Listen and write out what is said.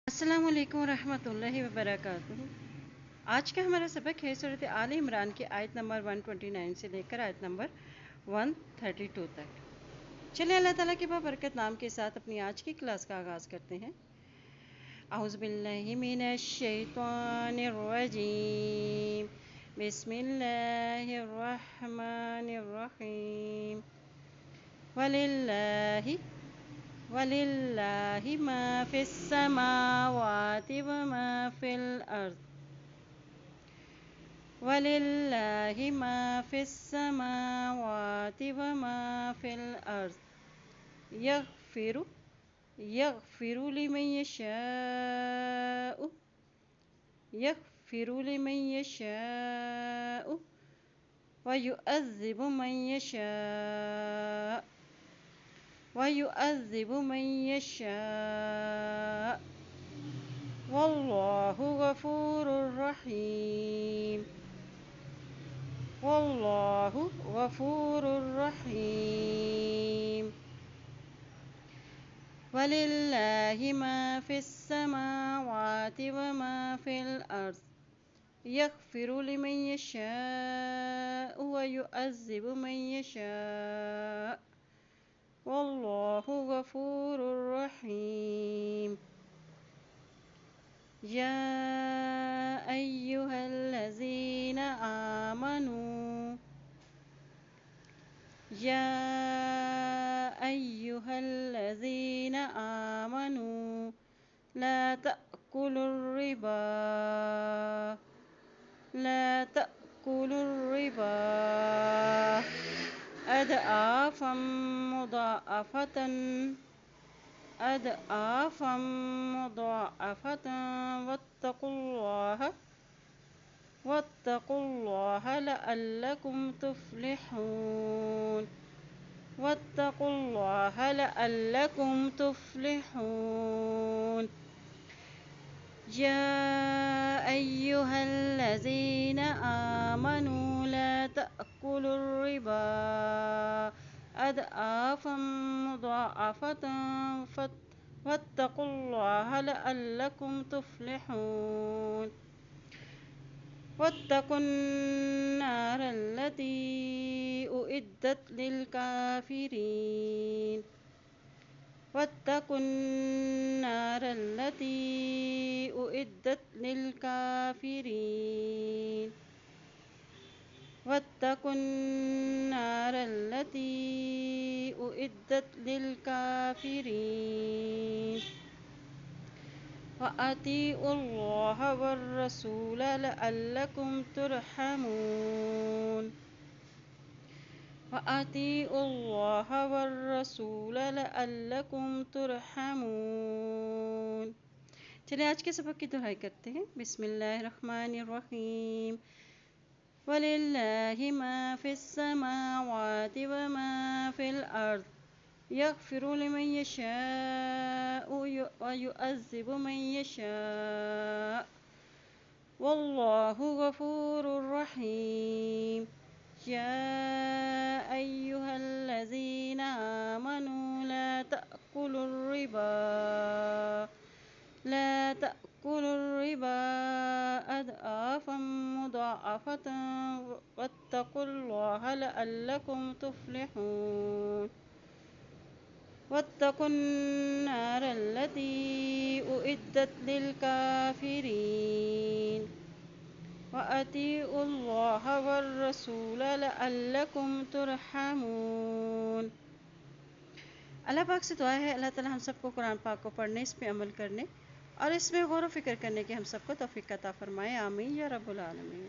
अस्सलामु अलैकुम रहमतुल्लाहि व बरकातुहू। आज का हमारा सबक है सूरत आल इमरान की आयत नंबर 129 से लेकर आयत नंबर 132 तक। चलिए अल्लाह ताला के बाबरकत नाम के साथ अपनी आज की क्लास का आगाज़ करते हैं। औज़ु बिल्लाहि मिनश शैतानिर रजीम, बिस्मिल्लाहिर रहमानिर रहीम। वलिल्लाहि मा फिस समावाति व मा फिल अर्द। वलिल्लाहि मा फिस समावाति व मा फिल अर्द। यग़फ़िरु लिमन यशाअ व युअज़्ज़िबु मन यशाअ वल्लाहु गफूरुर रहीम। वलिल्लाहि मा फिस समावाति व मा फिल अर्द। यग़फ़िरु लिमन यशाअ व युअज़्ज़िबु मन यशाअ वल्लाहु गफूरुर रहीम। या अय्युहल्लज़ीना आमनू ला तअकुलुर रिबा अदआफ़म मुदाअफ़तन वत्तक़ुल्लाह लअल्लकुम तुफ़्लिहून। या अय्युहल्लज़ीना आमनू ला तअकुलुर रिबा अदआफ़म मुदाअफ़तन वत्तक़ुल्लाह लअल्लकुम तुफ़्लिहून। वत्तक़ुन्नार अल्लती उइद्दत लिलकाफ़िरीन। वत्तक़ुन्नार अल्लती उइद्दत लिलकाफ़िरीन। वत्तक़ुन्नार अल्लती उइद्दत लिलकाफ़िरीन। वअतीउल्लाह वर्रसूल लअल्लकुम तुरहमून। वअतीउल्लाह वर्रसूल लअल्लकुम तुरहमून। चलिए आज के सबक की दुहाई करते हैं। बिस्मिल्लाहिर्रहमानिर्रहीम। वलिल्लाहि मा फिस समावाति व मा फिल अर्द। यग़फ़िरु लिमन यशाअ व युअज़्ज़िबु मन यशाअ वल्लाहु गफूरुर रहीम। या अय्युहल्लज़ीना आमनू ला तअकुलुर रिबा अदआफ़म मुदाअफ़तन वत्तक़ुल्लाह लअल्लकुम तुफ़्लिहून। वत्तक़ुन्नार अल्लती उइद्दत लिलकाफ़िरीन। वअतीउल्लाह वर्रसूल लअल्लकुम तुरहमून। अल्लाह पाक से दुआ है अल्लाह ताला हम सबको कुरान पाक को पढ़ने, इस पे अमल करने और इसमें गौर व फिक्र करने की हम सबको तौफीक अता फरमाए। आमीन या रब्बुल आलमीन।